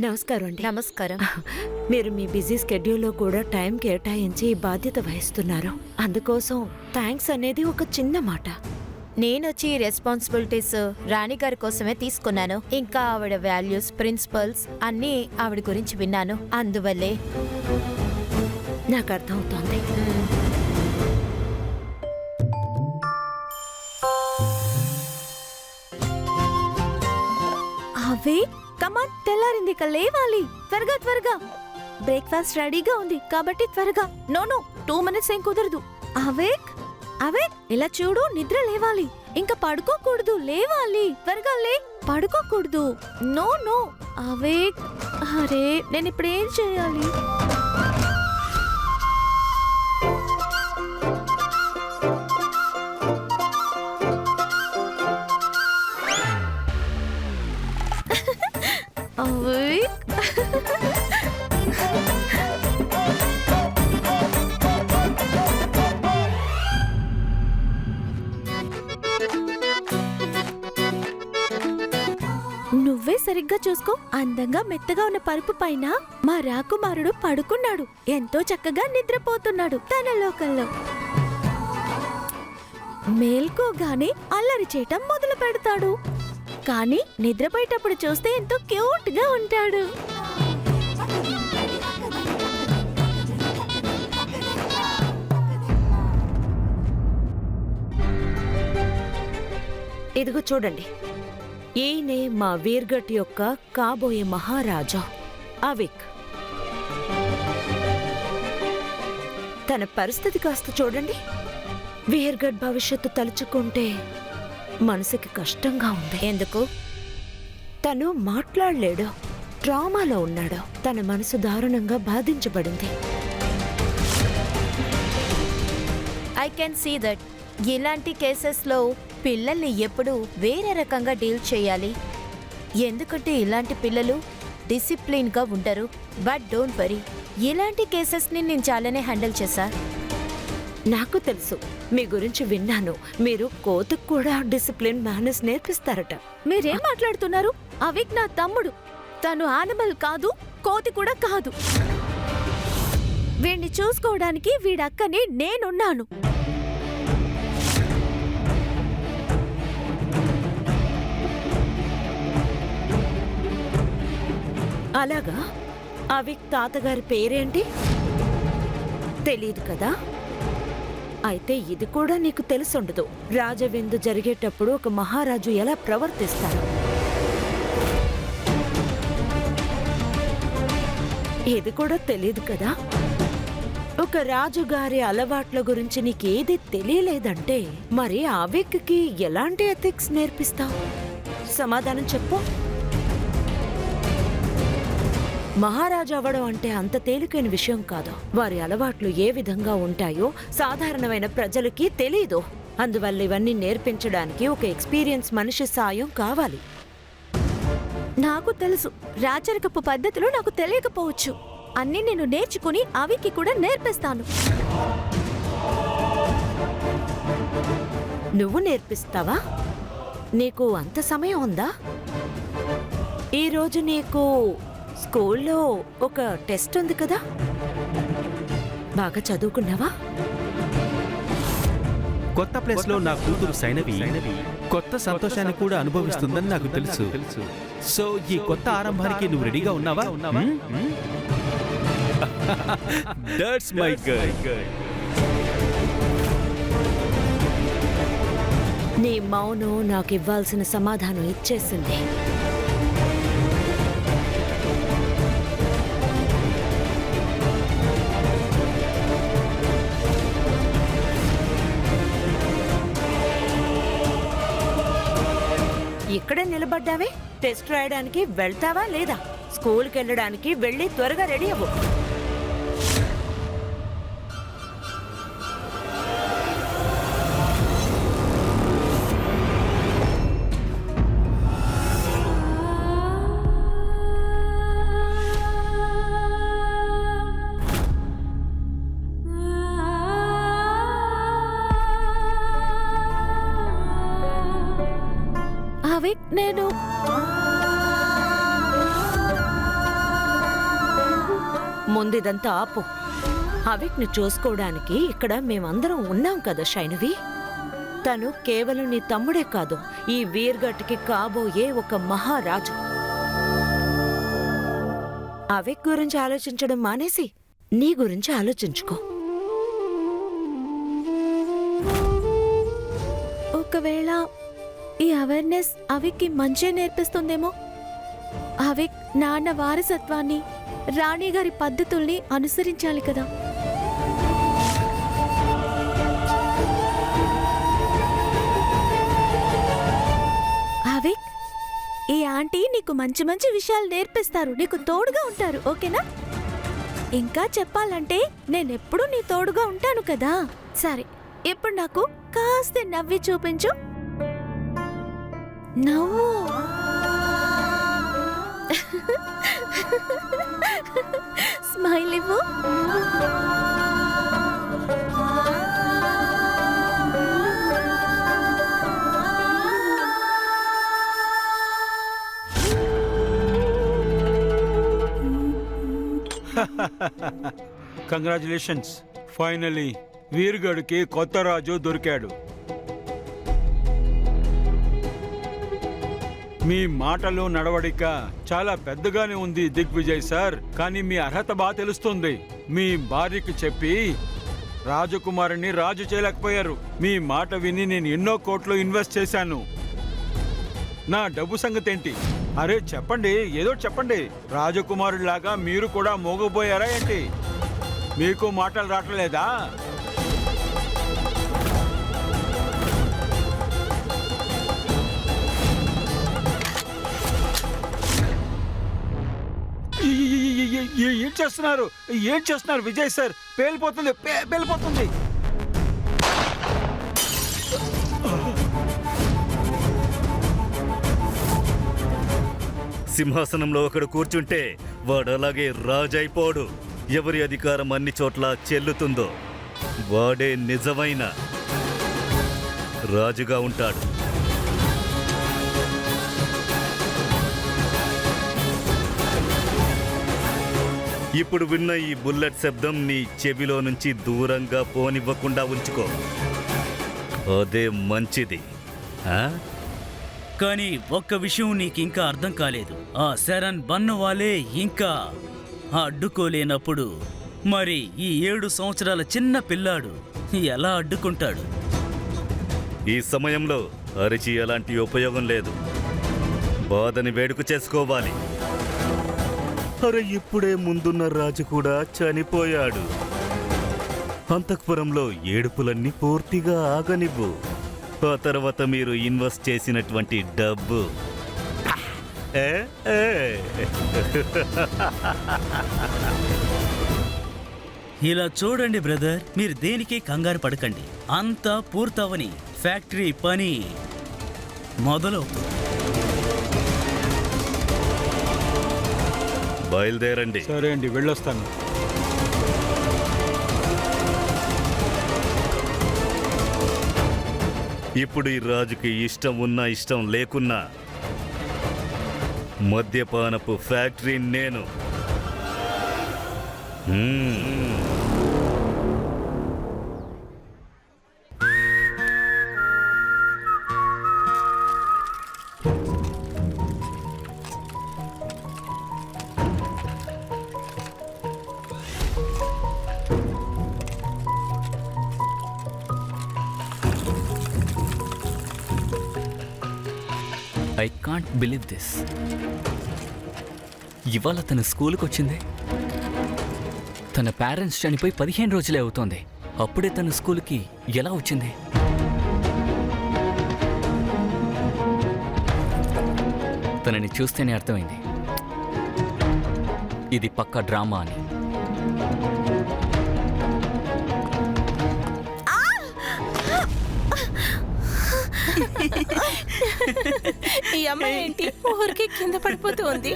నమస్కారం అండి. నమస్కారం. మీరు మీ బిజీ స్కెడ్యూల్లో కూడా టైం కేటాయించి ఈ బాధ్యత వహిస్తున్నారు. అందుకోసం థ్యాంక్స్ అనేది ఒక చిన్న మాట. నేనొచ్చి రెస్పాన్సిబిలిటీస్ రాణిగారి కోసమే తీసుకున్నాను. ఇంకా ఆవిడ వాల్యూస్, ప్రిన్సిపల్స్ అన్నీ ఆవిడ గురించి విన్నాను. అందువల్లే నాకు అర్థమవుతోంది. అవే కమాన్, తెల్లారింది, ఇక లేవాలి. త్వరగా త్వరగా. బ్రేక్ఫాస్ట్ రెడీగా ఉంది కాబట్టి త్వరగా. నో 2 minutes ఏం కుదరదు. అవేక్ అవేక్, ఇలా చూడు, నిద్ర లేవాలి. ఇంకా పడుకోకూడదు, లేవాలి. త్వరగా లే, పడుకోకూడదు. No awake. అరే, నేను ఇప్పుడు ఏం చేయాలి? Awake. నువ్వే సరిగ్గా చూసుకో. అందంగా మెత్తగా ఉన్న పరుపు పైన మా రాకుమారుడు పడుకున్నాడు. ఎంతో చక్కగా నిద్రపోతున్నాడు తన లోకంలో. మేల్కోగానే అల్లరి చేయటం మొదలు పెడతాడు. కానీ నిద్రపోయేటప్పుడు చూస్తే ఎంతో క్యూట్ గా ఉంటాడు. ఇదిగో చూడండి, ఈయనే మా వీర్గట్ యొక్క కాబోయే మహారాజా అవిక్. తన పరిస్థితి కాస్త చూడండి. వీర్గట్ భవిష్యత్తు తలుచుకుంటే మనసుకి కష్టంగా ఉంది. ఎందుకు? తను మాట్లాడలేడు, ట్రామాలో ఉన్నాడు. తన మనసు దారుణంగా బాధించబడింది. I can see that. ఇలాంటి కేసెస్లో పిల్లల్ని ఎప్పుడూ వేరే రకంగా డీల్ చేయాలి. ఎందుకంటే ఇలాంటి పిల్లలు డిసిప్లిన్గా ఉండరు. బట్ డోంట్ వరీ, ఇలాంటి కేసెస్ని నేను చాలానే హ్యాండిల్ చేశా. నాకు తెలుసు, మీ గురించి విన్నాను. మీరు కోతుకు కూడా డిసిప్లిన్ మేనర్స్ నేర్పిస్తారట. మీరేం మాట్లాడుతున్నారు? అవిక్ నా తమ్ముడు. తను యానిమల్ కాదు, కోతి కూడా కాదు. వీణ్ణి చూసుకోవడానికి వీడక్కని నేనున్నాను. అలాగా? అవిక్ తాతగారి పేరేంటి? తెలీదు కదా? అయితే ఇది కూడా నీకు తెలుసుండదు. రాజవిందు జరిగేటప్పుడు ఒక మహారాజు ఎలా ప్రవర్తిస్తాడు. ఇది కూడా తెలీదు కదా? ఒక రాజుగారి అలవాట్ల గురించి నీకేది తెలియలేదంటే మరి అవిక్కి ఎలాంటి ఎథిక్స్ నేర్పిస్తావు? సమాధానం చెప్పు. మహారాజు అవ్వడం అంటే అంత తేలికైన విషయం కాదు. వారి అలవాట్లు ఏ విధంగా ఉంటాయో సాధారణమైన ప్రజలకి తెలీదు. అందువల్ల ఇవన్నీ నేర్పించడానికి ఒక ఎక్స్పీరియన్స్ మనిషి సాయం కావాలి. నాకు తెలుసు, రాచరికపు పద్ధతులు నాకు తెలియకపోవచ్చు. అన్నీ నేను నేర్చుకుని అవికి కూడా నేర్పిస్తాను. నువ్వు నేర్పిస్తావా? నీకు అంత సమయం ఉందా? ఈరోజు నీకు స్కూల్లో ఒక టెస్ట్ ఉంది కదా? బాగా చదువుకున్నావా? కొత్త ప్లేస్ లో నా కూతురు సైనవి కొత్త సంతోషాన్ని కూడా అనుభవిస్తుందని నాకు తెలుసు. సో ఈ కొత్త ఆరంభానికి నువ్వు రెడీగా ఉన్నావా? That's my girl. నీ మౌనం నాకు ఇవ్వాల్సిన సమాధానం ఇచ్చేసింది. ఇక్కడే నిలబడ్డావే? టెస్ట్ రాయడానికి వెళ్తావా లేదా? స్కూల్కి వెళ్ళడానికి వెళ్ళి త్వరగా రెడీ అవ్వు. అవిక్, నేను ముందు ఇదంతా ఆపు. అవిక్ని చూసుకోవడానికి ఇక్కడ మేమందరం ఉన్నాం కదా శైనవి. తను కేవలం నీ తమ్ముడే కాదు, ఈ వీర్గట్కి కాబోయే ఒక మహారాజు. అవిక్ గురించి ఆలోచించడం మానేసి నీ గురించి ఆలోచించుకో. ఒకవేళ ఈ అవేర్నెస్ అవిక్కి మంచి నేర్పిస్తుందేమో. అవిక్ నాన్న వారసత్వాన్ని, రాణిగారి పద్ధతుల్ని అనుసరించాలి కదా. అవిక్, ఈ ఆంటీ నీకు మంచి మంచి విషయాలు నేర్పిస్తారు, నీకు తోడుగా ఉంటారు, ఓకేనా? ఇంకా చెప్పాలంటే నేనెప్పుడూ నీ తోడుగా ఉంటాను కదా. సరే, ఇప్పుడు నాకు కాస్త నవ్వి చూపించు. నవ్వు. స్మైల్ ఇవ్వు. కంగ్రాచులేషన్స్, ఫైనలీ వీర్గడ్కి కొత్త రాజు దొరికాడు. మీ మాటలు నడవడిక చాలా పెద్దగానే ఉంది దిగ్విజయ్ సార్, కానీ మీ అర్హత బాగా తెలుస్తుంది. మీ భార్యకి చెప్పి రాజకుమారుని రాజు చేయలేకపోయారు. మీ మాట విని నేను ఎన్నో కోట్లు ఇన్వెస్ట్ చేశాను. నా డబ్బు సంగతి ఏంటి? అరే చెప్పండి, ఏదో చెప్పండి. రాజకుమారుడిలాగా మీరు కూడా మోగపోయారా ఏంటి? మీకు మాటలు రావట్లేదా? ఏం చేస్తున్నారు? ఏం చేస్తున్నారు విజయ్ సార్? పేలిపోతుంది, పేలిపోతుంది. సింహాసనంలో ఒకడు కూర్చుంటే వాడు అలాగే రాజైపోడు. ఎవరి అధికారం అన్ని చోట్ల చెల్లుతుందో వాడే నిజమైన రాజుగా ఉంటాడు. ఇప్పుడు విన్న ఈ బుల్లెట్ శబ్దం నీ చెవిలో నుంచి దూరంగా పోనివ్వకుండా ఉంచుకో. అదే మంచిది. కానీ ఒక్క విషయం నీకింకా అర్థం కాలేదు. ఆ శరణ్ బన్నవాలే ఇంకా అడ్డుకోలేనప్పుడు మరి ఈ 7 సంవత్సరాల చిన్న పిల్లాడు ఎలా అడ్డుకుంటాడు? ఈ సమయంలో అరిచి ఎలాంటి ఉపయోగం లేదు. బాధని వేడుక చేసుకోవాలి. అరే, ఇప్పుడే ముందున్న రాజు కూడా చనిపోయాడు. అంతఃపురంలో ఏడుపులన్నీ పూర్తిగా ఆగనివ్వు. ఆ తర్వాత మీరు ఇన్వెస్ట్ చేసినటువంటి డబ్బు ఇలా చూడండి బ్రదర్, మీరు దేనికి కంగారు పడకండి. అంతా పూర్తవని ఫ్యాక్టరీ పని మొదలవుతుంది. బయలుదేరండి. సరే అండి, వెళ్ళొస్తాను. ఇప్పుడు ఈ రాజుకి ఇష్టం ఉన్నా ఇష్టం లేకున్నా మద్యపానపు ఫ్యాక్టరీ నేను. I can't believe this. ఇవాళ తన స్కూల్కి వచ్చింది. తన పేరెంట్స్ చనిపోయి 15 రోజులే అవుతోంది. అప్పుడే తన స్కూల్కి ఎలా వచ్చింది? తనని చూస్తేనే అర్థమైంది ఇది పక్కా డ్రామా అని. ఈ అమ్మాయి ఏంటి ఊరికి కింద పడిపోతూ ఉంది?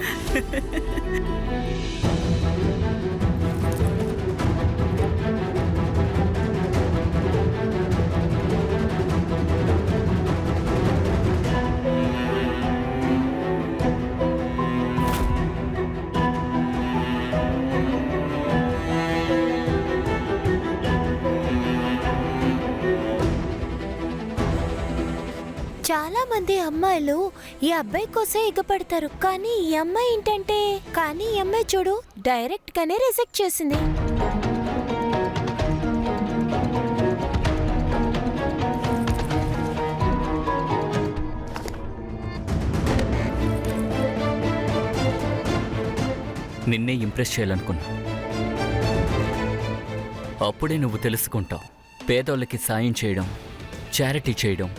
చాలా మంది అమ్మాయిలు ఈ అబ్బాయి కోసం ఎగపడతారు, కానీ ఈ అమ్మాయి ఏంటంటే ఈ అమ్మాయి చూడు డైరెక్ట్ గానే రిజెక్ట్ చేసింది. నిన్నే ఇంప్రెస్ చేయాలనుకున్నా. అప్పుడే నువ్వు తెలుసుకుంటావు పేదోళ్ళకి సాయం చేయడం, చారిటీ చేయడం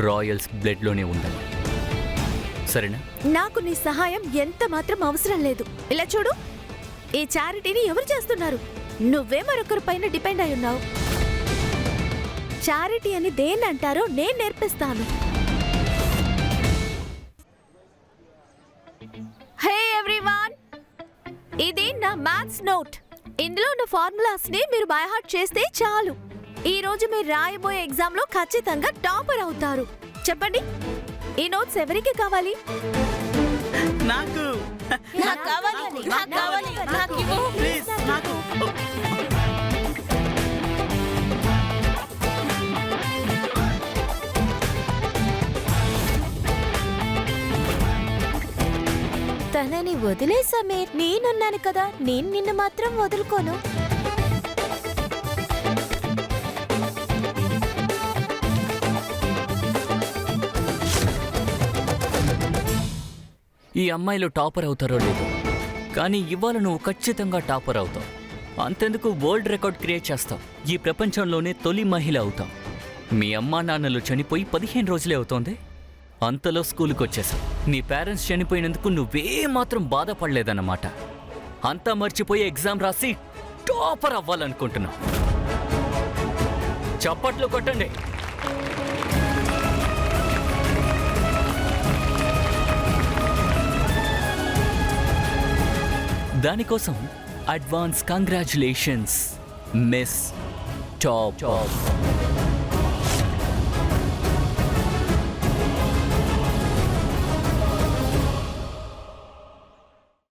రాయల్స్ బ్లడ్లోనే ఉందని. సరేనా? నాకు నీ సహాయం ఎంత మాత్రం అవసరం లేదు. ఇలా చూడు, ఈ చారిటీని ఎవరు చేస్తున్నారు? నువ్వే మరొకరిపైన డిపెండ్ అయి ఉన్నావు. చారిటీ అని దేన్ని అంటారో నేను నేర్పిస్తాను. హే ఎవ్రీవన్, ఇది నా మ్యాథ్స్ నోట్. ఇందులో ఉన్న ఫార్ములాస్ ని మీరు బై హార్ట్ చేస్తే చాలు. ఈ రోజు మీరు రాయబోయే ఎగ్జామ్ లో ఖచ్చితంగా టాపర్ అవుతారు. చెప్పండి, ఈ నోట్స్ ఎవరికి కావాలి? నాకు ప్లీజ్ నాకు. తనని వదిలే సమీర్, నేనున్నాను కదా, నేను నిన్ను మాత్రం వదులుకోను. ఈ అమ్మాయిలు టాపర్ అవుతారో లేదో, కానీ ఇవాళ నువ్వు ఖచ్చితంగా టాపర్ అవుతావు. అంతెందుకు వరల్డ్ రికార్డ్ క్రియేట్ చేస్తావు. ఈ ప్రపంచంలోనే తొలి మహిళ అవుతావు. మీ అమ్మా నాన్నలు చనిపోయి 15 రోజులే అవుతోంది, అంతలో స్కూల్కి వచ్చేసావు. నీ పేరెంట్స్ చనిపోయినందుకు నువ్వే మాత్రం బాధపడలేదన్నమాట. అంతా మర్చిపోయి ఎగ్జామ్ రాసి టాపర్ అవ్వాలనుకుంటున్నావు. చప్పట్లు కొట్టండి. దానికోసం అడ్వాన్స్ కంగ్రాచులేషన్స్ మిస్ టాప్.